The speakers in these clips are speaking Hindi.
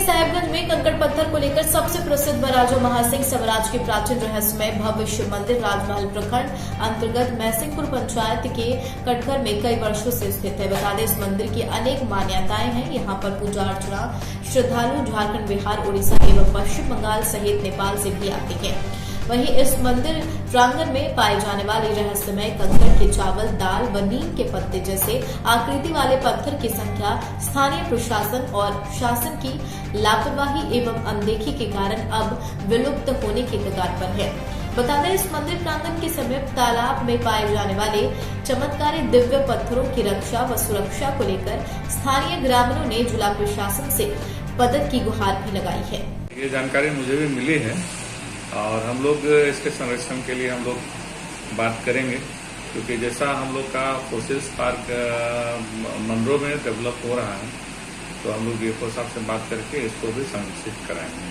साहेबगंज में कंकड़ पत्थर को लेकर सबसे प्रसिद्ध बराजो महासिंह स्वराज के प्राचीन रहस्यमय भव्य शिव मंदिर राजमहल प्रखंड अंतर्गत मैसिंगपुर पंचायत के कटघर में कई वर्षों से स्थित है। बता दें, इस मंदिर की अनेक मान्यताएं हैं। यहाँ पर पूजा अर्चना श्रद्धालु झारखंड, बिहार, उड़ीसा एवं पश्चिम बंगाल सहित नेपाल से भी आते हैं। वहीं इस मंदिर प्रांगण में पाए जाने वाले रहस्यमय कंकड़ के चावल, दाल व नीम के पत्ते जैसे आकृति वाले पत्थर की संख्या स्थानीय प्रशासन और शासन की लापरवाही एवं अनदेखी के कारण अब विलुप्त होने के कगार पर है। बता दें, इस मंदिर प्रांगण के समीप तालाब में पाए जाने वाले चमत्कारी दिव्य पत्थरों की रक्षा व सुरक्षा को लेकर स्थानीय ग्रामीणों ने जिला प्रशासन से मदद की गुहार भी लगाई है। ये जानकारी मुझे भी मिली है और हम लोग इसके संरक्षण के लिए हम लोग बात करेंगे, क्योंकि जैसा हम लोग का फोसिल्स पार्क मंडरो में डेवलप हो रहा है, तो हम लोग डीएफओ साहब से बात करके इसको भी संरक्षित कराएंगे,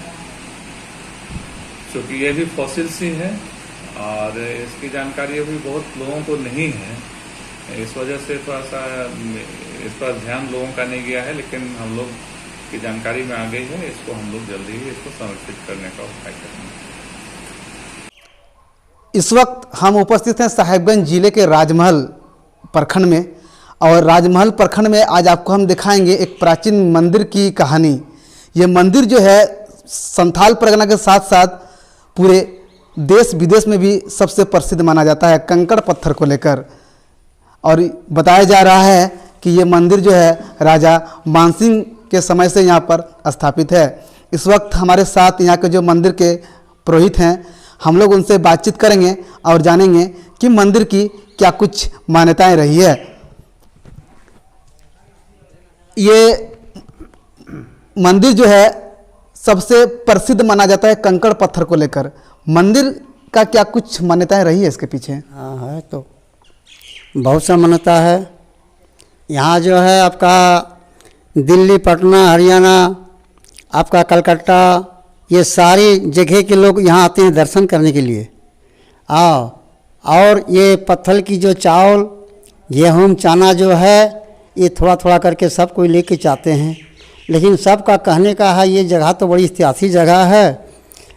क्योंकि ये भी फॉसिल्स ही है और इसकी जानकारी अभी बहुत लोगों को नहीं है। इस वजह से थोड़ा सा इस पर ध्यान लोगों का नहीं गया है, लेकिन हम लोग की जानकारी में आ गई है। इसको हम लोग जल्दी ही इसको संरक्षित करने का उपाय करेंगे। इस वक्त हम उपस्थित हैं साहेबगंज जिले के राजमहल प्रखंड में, और राजमहल प्रखंड में आज आपको हम दिखाएंगे एक प्राचीन मंदिर की कहानी। ये मंदिर जो है संथाल परगना के साथ साथ पूरे देश विदेश में भी सबसे प्रसिद्ध माना जाता है कंकड़ पत्थर को लेकर। और बताया जा रहा है कि ये मंदिर जो है राजा मानसिंह के समय से यहाँ पर स्थापित है। इस वक्त हमारे साथ यहाँ के जो मंदिर के पुरोहित हैं, हम लोग उनसे बातचीत करेंगे और जानेंगे कि मंदिर की क्या कुछ मान्यताएं रही है। ये मंदिर जो है सबसे प्रसिद्ध माना जाता है कंकड़ पत्थर को लेकर। मंदिर का क्या कुछ मान्यताएं रही है इसके पीछे? हाँ है, तो बहुत सा मान्यता है। यहाँ जो है आपका दिल्ली, पटना, हरियाणा, आपका कलकत्ता, ये सारी जगह के लोग यहाँ आते हैं दर्शन करने के लिए। और ये पत्थर की जो चावल, गेहूँ, चना जो है ये थोड़ा थोड़ा करके सब कोई लेके जाते हैं। लेकिन सबका कहने का है ये जगह तो बड़ी ऐतिहासिक जगह है,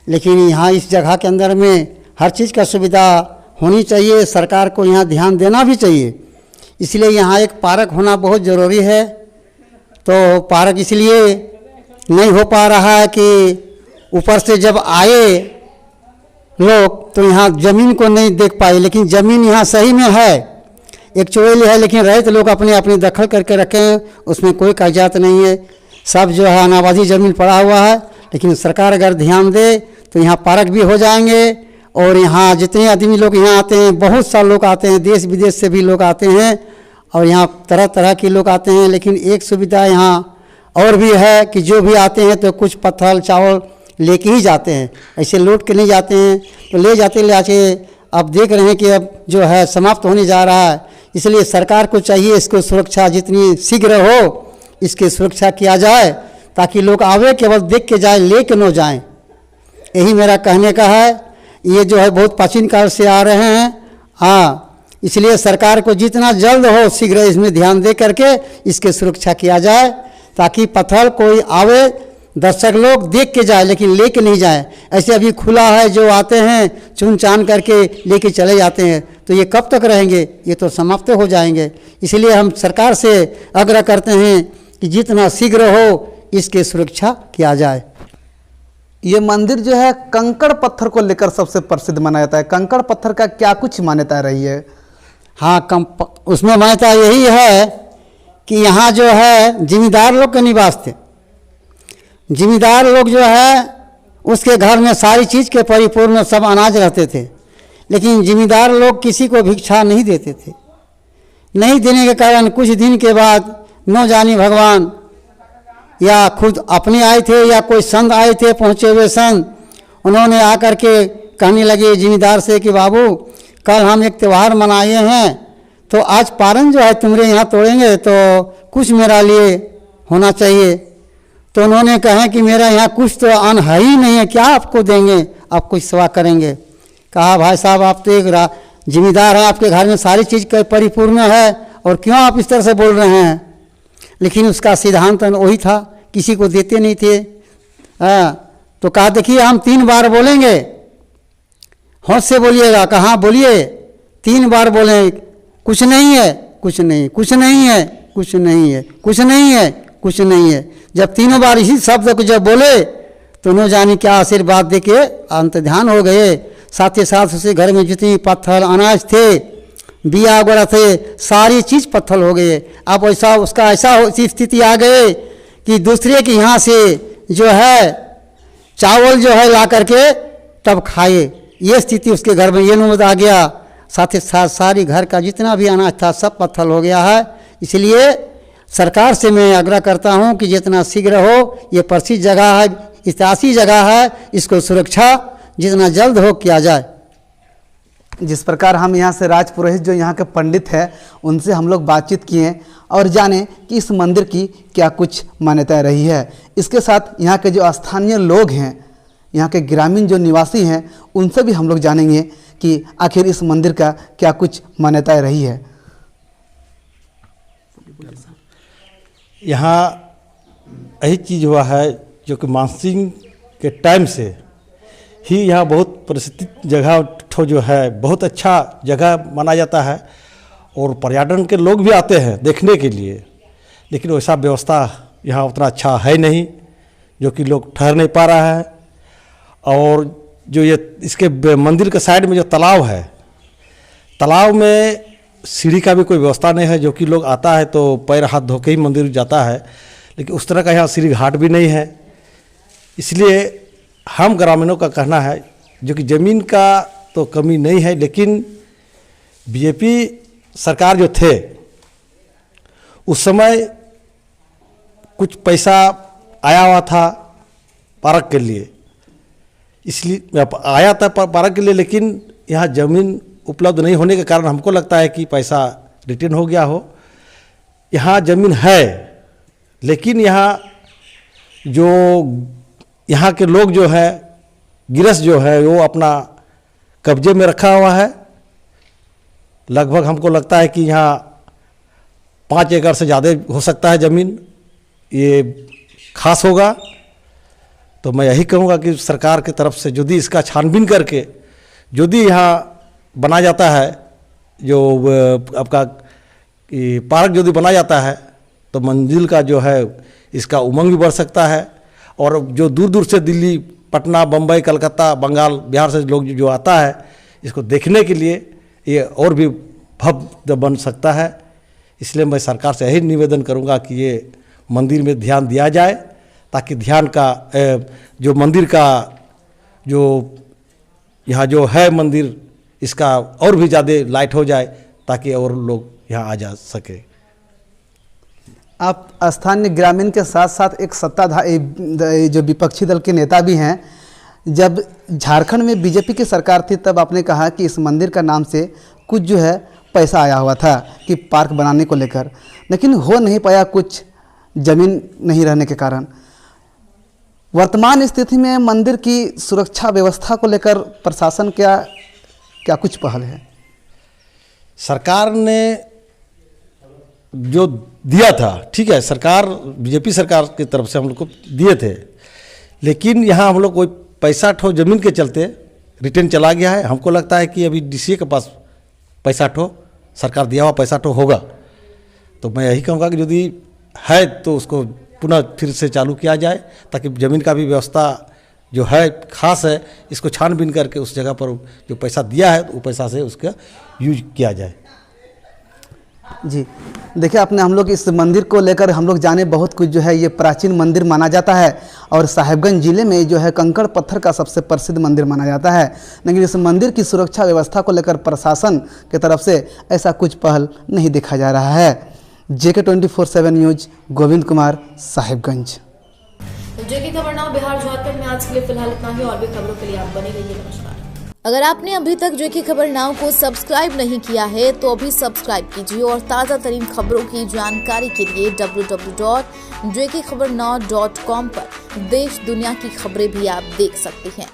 लेकिन यहाँ इस जगह के अंदर में हर चीज़ का सुविधा होनी चाहिए। सरकार को यहाँ ध्यान देना भी चाहिए। इसलिए यहाँ एक पार्क होना बहुत ज़रूरी है। तो पार्क इसलिए नहीं हो पा रहा है कि ऊपर से जब आए लोग तो यहाँ ज़मीन को नहीं देख पाए, लेकिन ज़मीन यहाँ सही में है, एक चोरी है, लेकिन रहित लोग अपने अपने दखल करके रखे हैं, उसमें कोई कागजात नहीं है। सब जो है अनाबादी ज़मीन पड़ा हुआ है। लेकिन सरकार अगर ध्यान दे तो यहाँ पार्क भी हो जाएंगे। और यहाँ जितने आदमी लोग यहाँ आते हैं, बहुत सारे लोग आते हैं, देश विदेश से भी लोग आते हैं और यहाँ तरह तरह के लोग आते हैं। लेकिन एक सुविधा यहाँ और भी है कि जो भी आते हैं तो कुछ पत्थर चावल लेके ही जाते हैं, ऐसे लौट के नहीं जाते हैं। तो ले जाते अब देख रहे हैं कि अब जो है समाप्त होने जा रहा है। इसलिए सरकार को चाहिए इसको सुरक्षा जितनी शीघ्र हो इसकी सुरक्षा किया जाए, ताकि लोग आवे केवल देख के जाए, ले के न जाएँ। यही मेरा कहने का है। ये जो है बहुत प्राचीन काल से आ रहे हैं। हाँ, इसलिए सरकार को जितना जल्द हो शीघ्र इसमें ध्यान दे करके इसकी सुरक्षा किया जाए, ताकि पत्थर कोई आवे, दर्शक लोग देख के जाए लेकिन लेके नहीं जाए। ऐसे अभी खुला है, जो आते हैं चुन चान करके लेके चले जाते हैं, तो ये कब तक रहेंगे? ये तो समाप्त हो जाएंगे। इसलिए हम सरकार से आग्रह करते हैं कि जितना शीघ्र हो इसकी सुरक्षा किया जाए। ये मंदिर जो है कंकड़ पत्थर को लेकर सबसे प्रसिद्ध माना जाता है। कंकड़ पत्थर का क्या कुछ मान्यता रही है? हाँ, उसमें मान्यता यही है कि यहाँ जो है जिम्मेदार लोग के निवास थे। जिम्मेदार लोग जो है उसके घर में सारी चीज़ के परिपूर्ण सब अनाज रहते थे, लेकिन जिम्मेदार लोग किसी को भिक्षा नहीं देते थे। नहीं देने के कारण कुछ दिन के बाद न जाने भगवान या खुद अपने आए थे या कोई संत आए थे, पहुँचे हुए संत, उन्होंने आकर के कहने लगे जिम्मेदार से कि बाबू कल हम एक त्यौहार मनाए हैं, तो आज पारण जो है तुम्हारे यहाँ तोड़ेंगे तो कुछ मेरा लिए होना चाहिए। तो उन्होंने कहा कि मेरा यहाँ कुछ तो अन्न है ही नहीं है, क्या आपको देंगे, आप कुछ सेवा करेंगे। कहा भाई साहब आप तो एक जिम्मेदार हैं, आपके घर में सारी चीज़ परिपूर्ण है और क्यों आप इस तरह से बोल रहे हैं। लेकिन उसका सिद्धांत वही था, किसी को देते नहीं थे। तो कहा देखिए हम 3 बार बोलेंगे, होश से बोलिएगा। कहाँ बोलिए, 3 बार बोले, कुछ नहीं है, कुछ नहीं, कुछ नहीं है, कुछ नहीं है, कुछ नहीं है, कुछ नहीं है। जब 3 बार इसी शब्द को जब बोले तो न जाने क्या आशीर्वाद दे के अंत ध्यान हो गए। साथ ही साथ उसे घर में जितनी पत्थर अनाज थे, बिया वगैरह थे, सारी चीज़ पत्थर हो गए। अब ऐसा उसका ऐसा स्थिति आ गए कि दूसरे के यहाँ से जो है चावल जो है ला करके तब खाए, ये स्थिति उसके घर में ये नौबत आ गया। साथ ही साथ सारी घर का जितना भी अनाज था सब पत्थर हो गया है। इसलिए सरकार से मैं आग्रह करता हूँ कि जितना शीघ्र हो, ये प्रसिद्ध जगह है, ऐतिहासिक जगह है, इसको सुरक्षा जितना जल्द हो किया जाए। जिस प्रकार हम यहाँ से राज पुरोहित जो यहाँ के पंडित हैं उनसे हम लोग बातचीत किए और जाने कि इस मंदिर की क्या कुछ मान्यता रही है। इसके साथ यहाँ के जो स्थानीय लोग हैं, यहाँ के ग्रामीण जो निवासी हैं, उनसे भी हम लोग जानेंगे कि आखिर इस मंदिर का क्या कुछ मान्यता रही है। यहाँ यही चीज़ हुआ है जो कि मानसिंह के टाइम से ही यहाँ बहुत प्रसिद्ध जगह ठो जो है बहुत अच्छा जगह माना जाता है और पर्यटन के लोग भी आते हैं देखने के लिए, लेकिन वैसा व्यवस्था यहाँ उतना अच्छा है नहीं जो कि लोग ठहर नहीं पा रहा है। और जो ये इसके मंदिर के साइड में जो तालाब है, तालाब में सीढ़ी का भी कोई व्यवस्था नहीं है, जो कि लोग आता है तो पैर हाथ धो के ही मंदिर जाता है, लेकिन उस तरह का यहाँ सीढ़ी घाट भी नहीं है। इसलिए हम ग्रामीणों का कहना है जो कि ज़मीन का तो कमी नहीं है, लेकिन बीजेपी सरकार जो थे उस समय कुछ पैसा आया हुआ था पार्क के लिए, इसलिए आया था पार्क के लिए, लेकिन यहाँ ज़मीन उपलब्ध नहीं होने के कारण हमको लगता है कि पैसा रिटर्न हो गया हो। यहाँ ज़मीन है, लेकिन यहाँ जो यहाँ के लोग जो है गिरस्त जो है वो अपना कब्जे में रखा हुआ है। लगभग हमको लगता है कि यहाँ 5 एकड़ से ज़्यादा हो सकता है ज़मीन, ये खास होगा। तो मैं यही कहूँगा कि सरकार की तरफ से यदि इसका छानबीन करके यदि यहाँ बना जाता है, जो आपका पार्क यदि बना जाता है तो मंजिल का जो है इसका उमंग भी बढ़ सकता है। और जो दूर दूर से दिल्ली, पटना, बम्बई, कलकत्ता, बंगाल, बिहार से लोग जो आता है इसको देखने के लिए ये और भी भव्य बन सकता है। इसलिए मैं सरकार से यही निवेदन करूंगा कि ये मंदिर में ध्यान दिया जाए, ताकि ध्यान का जो मंदिर का जो यहाँ जो है मंदिर, इसका और भी ज़्यादा लाइट हो जाए ताकि और लोग यहाँ आ जा सके। आप स्थानीय ग्रामीण के साथ साथ एक सत्ताधारी जो विपक्षी दल के नेता भी हैं। जब झारखंड में बीजेपी की सरकार थी तब आपने कहा कि इस मंदिर का नाम से कुछ जो है पैसा आया हुआ था कि पार्क बनाने को लेकर, लेकिन हो नहीं पाया कुछ ज़मीन नहीं रहने के कारण। वर्तमान स्थिति में मंदिर की सुरक्षा व्यवस्था को लेकर प्रशासन क्या कुछ पहल है? सरकार ने जो दिया था, ठीक है, सरकार बीजेपी सरकार की तरफ से हम लोग को दिए थे, लेकिन यहाँ हम लोग कोई पैसा ठो ज़मीन के चलते रिटर्न चला गया है। हमको लगता है कि अभी डीसीए के पास पैसा ठो सरकार दिया हुआ पैसा ठो होगा। तो मैं यही कहूँगा कि यदि है तो उसको पुनः फिर से चालू किया जाए, ताकि ज़मीन का भी व्यवस्था जो है खास है, इसको छानबीन करके उस जगह पर जो पैसा दिया है वो पैसा से उसका यूज किया जाए। जी देखिए, आपने हम लोग इस मंदिर को लेकर हम लोग जाने बहुत कुछ। जो है ये प्राचीन मंदिर माना जाता है और साहेबगंज जिले में जो है कंकड़ पत्थर का सबसे प्रसिद्ध मंदिर माना जाता है, लेकिन इस मंदिर की सुरक्षा व्यवस्था को लेकर प्रशासन की तरफ से ऐसा कुछ पहल नहीं देखा जा रहा है। JK 24/7 news, Govind Kumar, Sahebganj. JK खबर नाउ बिहार झारखंड में आज के लिए फिलहाल इतना ही। और भी खबरों के लिए आप बने रहिए। नमस्कार। अगर आपने अभी तक JK खबर नाउ को सब्सक्राइब नहीं किया है तो अभी सब्सक्राइब कीजिए और ताज़ा तरीन खबरों की जानकारी के लिए www.jkkhabarnow.com पर देश दुनिया की खबरें भी आप देख सकते हैं।